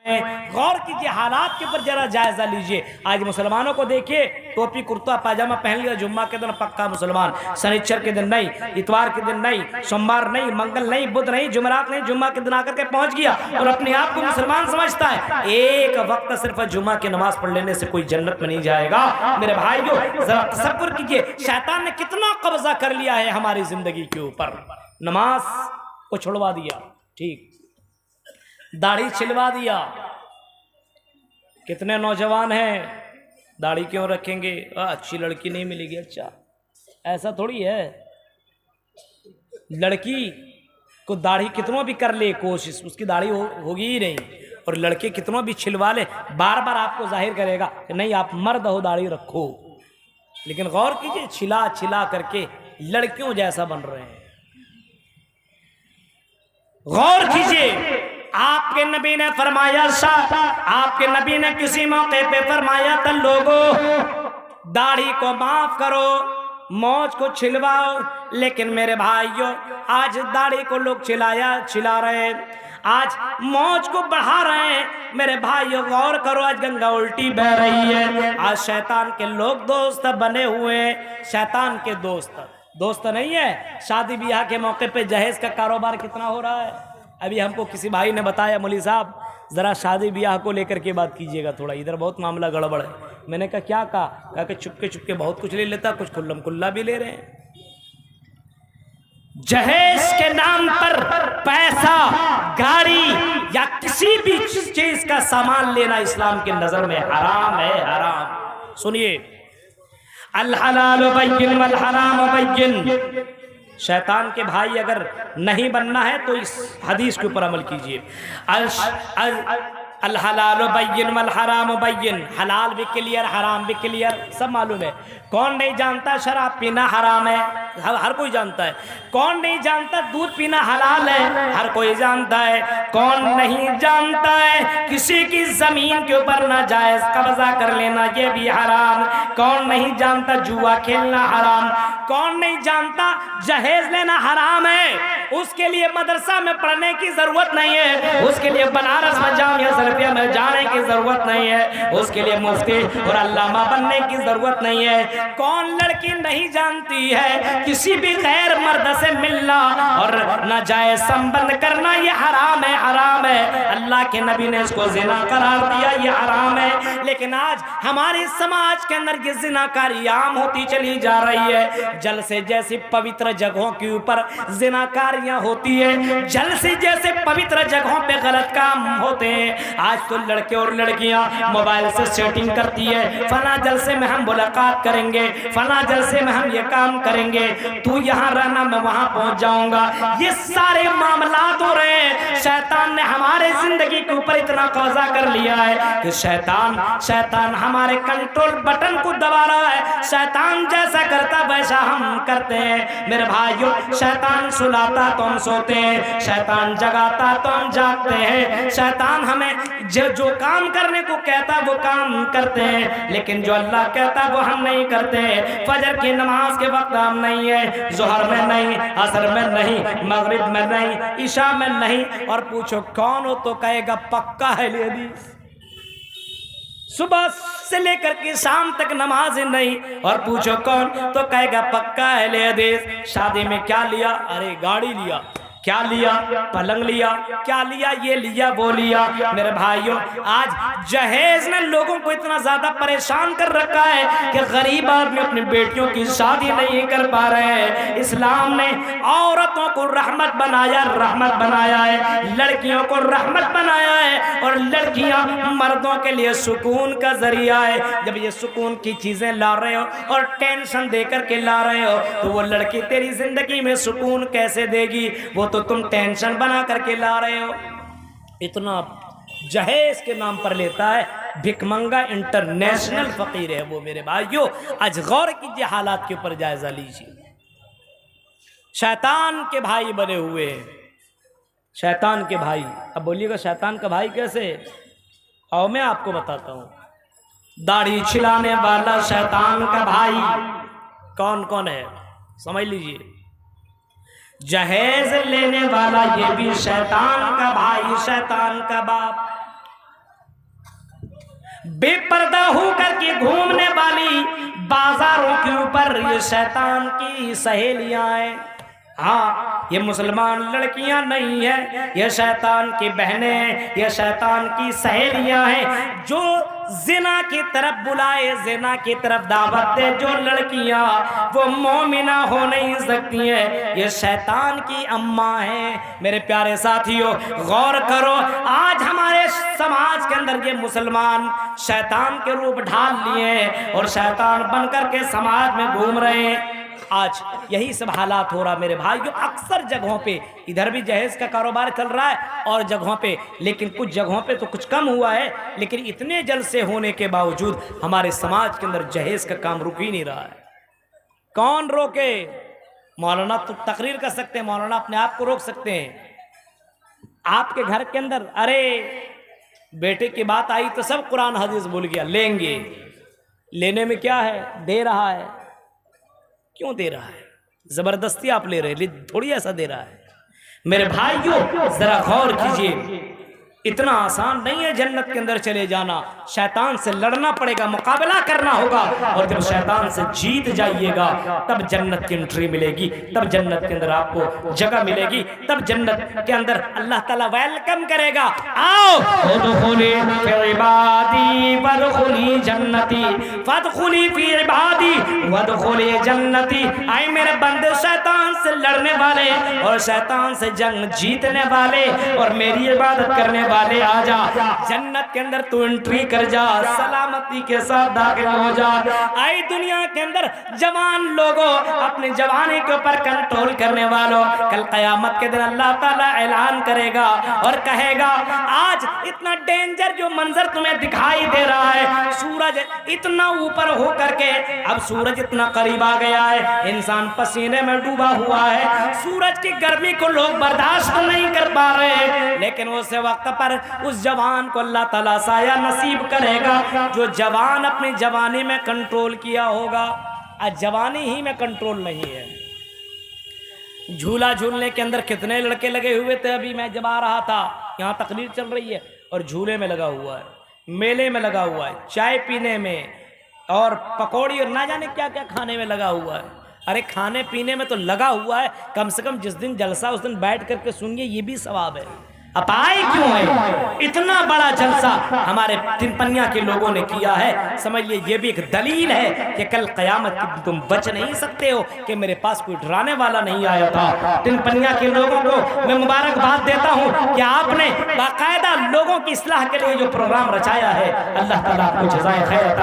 غور کیجیے حالات کے اوپر ذرا جائزہ لیجیے. آج مسلمانوں کو دیکھیے ٹوپی کرتا پاجامہ پہن لیا, جمعہ کے دن پکا مسلمان, سنیچر کے دن نہیں, اتوار کے دن نہیں, سوموار نہیں, منگل نہیں, بدھ نہیں, جمعرات نہیں, جمعہ کے دن آ کر کے پہنچ گیا اور اپنے آپ کو مسلمان سمجھتا ہے. ایک وقت صرف جمعہ کی نماز پڑھ لینے سے کوئی جنت میں نہیں جائے گا. میرے بھائیو ذرا تصور کیجیے شیطان نے کتنا قبضہ کر لیا ہے ہماری زندگی کے اوپر. نماز کو چھڑوا دیا, ٹھیک, داڑھی چھلوا دیا. کتنے نوجوان ہیں داڑھی کیوں رکھیں گے, اچھی لڑکی نہیں ملے گی. اچھا ایسا تھوڑی ہے, لڑکی کو داڑھی کتنوں بھی کر لے کوشش, اس کی داڑھی ہوگی ہی نہیں, اور لڑکے کتنوں بھی چھلوا لے بار بار آپ کو ظاہر کرے گا کہ نہیں آپ مرد ہو, داڑھی رکھو. لیکن غور کیجئے چھلا چھلا کر کے لڑکیوں جیسا بن رہے ہیں. غور کیجئے آپ کے نبی نے فرمایا, آپ کے نبی نے کسی موقع پہ فرمایا تھا لوگوں داڑھی کو معاف کرو, موچ کو چھلواؤ. لیکن میرے بھائیوں آج داڑھی کو لوگ چھلا رہے ہیں, آج موچ کو بڑھا رہے ہیں. میرے بھائیوں غور کرو, آج گنگا الٹی بہ رہی ہے. آج شیطان کے لوگ دوست بنے ہوئے ہیں. شیطان کے دوست نہیں ہے. شادی بیاہ کے موقع پہ جہیز کا کاروبار کتنا ہو رہا ہے. ابھی ہم کو کسی بھائی نے بتایا, مولوی صاحب ذرا شادی بیاہ کو لے کر کے بات کیجئے گا, تھوڑا ادھر بہت معاملہ گڑبڑ ہے. میں نے کہا کیا کہا کہ چپ کے بہت کچھ لے لیتا, کچھ کھلم کھلا بھی لے رہے ہیں. جہیز کے نام پر پیسہ, گاڑی یا کسی بھی چیز کا سامان لینا اسلام کی نظر میں حرام ہے, حرام. سنیے, الحلال بین والحرام بین. شیطان کے بھائی اگر نہیں بننا ہے تو اس حدیث کے اوپر عمل کیجئے. الحلال بین والحرام بین, حلال بھی کلیئر, حرام بھی کلیئر, سب معلوم ہے. کون نہیں جانتا شراب پینا حرام ہے, ہر کوئی جانتا ہے. کون نہیں جانتا دودھ پینا حلال ہے, ہر کوئی جانتا ہے. کون نہیں جانتا ہے کسی کی زمین کے اوپر ناجائز قبضہ کر لینا یہ بھی حرام. کون نہیں جانتا جوا کھیلنا حرام. کون نہیں جانتا جہیز لینا حرام ہے. اس کے لیے مدرسہ میں پڑھنے کی ضرورت نہیں ہے, اس کے لیے بنارس میں جامعہ سلفیہ میں جانے کی ضرورت نہیں ہے, اس کے لیے مفتی اور علامہ بننے کی ضرورت نہیں ہے. کون لڑکی نہیں جانتی ہے کسی بھی غیر مرد سے ملنا اور ناجائز سنبندھ کرنا یہ حرام ہے, حرام ہے. اللہ کے نبی نے اس کو زنا قرار دیا, یہ حرام ہے. لیکن آج ہمارے سماج کے اندر یہ زنا کاری عام ہوتی چلی جا رہی ہے. جلسے جیسی پوتر جگہوں کے اوپر زنا کاریاں ہوتی ہیں, جلسے جیسے پوتر جگہوں پہ غلط کام ہوتے ہیں. آج تو لڑکے اور لڑکیاں موبائل سے سیٹنگ کرتی ہے, فلاں جلسے میں ہم ملاقات کریں گے, فلاں جلسے میں ہم یہ کام کریں گے, تو یہاں رہنا میں وہاں پہنچ جاؤں گا. یہ سارے معاملات ہو رہے ہیں. شیطان نے ہمارے زندگی کے اوپر اتنا قبضہ کر لیا ہے کہ شیطان ہمارے کنٹرول بٹن کو دبا رہا ہے. شیطان جیسا کرتا ویسا ہم کرتے ہیں. میرے بھائیو شیطان سلاتا تو ہم سوتے ہیں, شیطان جگاتا تو ہم جاگتے ہیں. شیطان ہمیں جو کام کرنے کو کہتا وہ کام کرتے ہیں, لیکن جو اللہ کہتا وہ ہم نہیں کرتے ہیں. فجر کی نماز کے وقت ہم نہیں ہے, ظہر میں نہیں, عصر میں نہیں, مغرب میں نہیں, عشاء میں نہیں. اور پوچھو کون ہو تو کہے گا پکا ہے حدیث. صبح سے لے کر کے شام تک نماز نہیں, اور پوچھو کون تو کہے گا پکا ہے حدیث. شادی میں کیا لیا, ارے گاڑی لیا, کیا لیا, پلنگ لیا, کیا لیا, یہ لیا وہ لیا. میرے بھائیوں آج جہیز نے لوگوں کو اتنا زیادہ پریشان کر رکھا ہے کہ غریب آدمی اپنی بیٹیوں کی شادی نہیں کر پا رہے ہیں. اسلام نے عورتوں کو رحمت بنایا ہے, لڑکیوں کو رحمت بنایا ہے, اور لڑکیاں مردوں کے لیے سکون کا ذریعہ ہے. جب یہ سکون کی چیزیں لا رہے ہو اور ٹینشن دے کر کے لا رہے ہو تو وہ لڑکی تیری زندگی میں سکون کیسے دے گی, وہ تو تم ٹینشن بنا کر کے لا رہے ہو. اتنا جہیز کے نام پر لیتا ہے, بھک منگا انٹرنیشنل فقیر ہے وہ. میرے بھائیو آج غور کیجئے, حالات کے اوپر جائزہ لیجئے. شیطان کے بھائی بنے ہوئے ہیں, شیطان کے بھائی. اب بولیے گا شیطان کا بھائی کیسے, اور میں آپ کو بتاتا ہوں. داڑھی چھلانے والا شیطان کا بھائی کون کون ہے سمجھ لیجئے. جہیز لینے والا یہ بھی شیطان کا بھائی, شیطان کا باپ. بے پردہ ہو کر کے گھومنے والی بازاروں کے اوپر یہ شیطان کی سہیلیاں ہیں. ہاں یہ مسلمان لڑکیاں نہیں ہیں، یہ شیطان کی بہنیں ہیں، یہ شیطان کی سہیلیاں ہیں جو زنا کی طرف بلائے، زنا کی طرف دعوت دے. جو لڑکیاں وہ مومنہ ہو نہیں سکتی ہیں، یہ شیطان کی اماں ہیں. میرے پیارے ساتھیوں غور کرو، آج ہمارے سماج کے اندر یہ مسلمان شیطان کے روپ ڈھال لیے ہیں اور شیطان بن کر کے سماج میں گھوم رہے ہیں. آج یہی سب حالات ہو رہا میرے بھائیوں. اکثر جگہوں پہ ادھر بھی جہیز کا کاروبار چل رہا ہے اور جگہوں پہ، لیکن کچھ جگہوں پہ تو کچھ کم ہوا ہے، لیکن اتنے جلسے ہونے کے باوجود ہمارے سماج کے اندر جہیز کا کام رک ہی نہیں رہا ہے. کون روکے؟ مولانا تو تقریر کر سکتے ہیں، مولانا اپنے آپ کو روک سکتے ہیں. آپ کے گھر کے اندر ارے بیٹے کی بات آئی تو سب قرآن حدیث بھول گیا، لیں گے. لینے میں کیا ہے؟ دے رہا ہے. کیوں دے رہا ہے؟ زبردستی آپ لے رہے، تھوڑی ایسا دے رہا ہے. میرے بھائیوں ذرا غور کیجئے، اتنا آسان نہیں ہے جنت کے اندر چلے جانا. شیطان سے لڑنا پڑے گا، مقابلہ کرنا ہوگا، اور جب شیطان سے جیت جائیے گا تب جنت کی انٹری ملے گی، تب جنت کے اندر آپ کو جگہ ملے گی، تب جنت کے اندر اللہ تعالیٰ ویلکم کرے گا. آؤ ادخلی فی عبادی وادخلی جنتی، فادخلی فی عبادی وادخلی جنتی. آئے میرے بندے شیطان سے لڑنے والے اور شیطان سے جنگ جیتنے والے اور میری عبادت کرنے والے، آ جا جنت کے اندر تو انٹری کر جا، سلامتی کے ساتھ داخل ہو جا. آئی دنیا کے اندر جوان لوگوں، اپنی جوانی کے اوپر کنٹرول کرنے والوں، کل قیامت کے دن اللہ تعالیٰ اعلان کرے گا اور کہے گا آج اتنا ڈینجر جو منظر تمہیں دکھائی دے رہا ہے، سورج اتنا اوپر ہو کر کے اب سورج اتنا قریب آ گیا ہے، انسان پسینے میں ڈوبا ہوا ہے، سورج کی گرمی کو لوگ برداشت نہیں کر پا رہے، لیکن اس وقت پر اس جوان کو اللہ تعالیٰ سایہ نصیب کرے گا جو جوان اپنی جوانی میں کنٹرول کیا ہوگا. آج جوانی ہی میں کنٹرول نہیں ہے. جھولا جھولنے کے اندر کتنے لڑکے لگے ہوئے تھے. ابھی میں جب آ رہا تھا یہاں تقریر چل رہی ہے اور جھولے میں لگا ہوا ہے، میلے میں لگا ہوا ہے، چائے پینے میں اور پکوڑی اور نہ جانے کیا کیا کھانے میں لگا ہوا ہے. ارے کھانے پینے میں تو لگا ہوا ہے، کم سے کم جس دن جلسہ اس دن بیٹھ کر کے سنیے، یہ بھی ثواب ہے. اب آئے کیوں ہے؟ اتنا بڑا جلسہ ہمارے تن پنیا کے لوگوں نے کیا ہے. سمجھ لیے یہ بھی ایک دلیل ہے کہ کل قیامت کی تم بچ نہیں سکتے ہو کہ میرے پاس کوئی ڈرانے والا نہیں آیا تھا. تن پنیا کے لوگوں کو میں مبارکباد دیتا ہوں کہ آپ نے باقاعدہ لوگوں کی اصلاح کے لیے جو پروگرام رچایا ہے، اللہ تعالیٰ آپ کو جزائے خیر عطا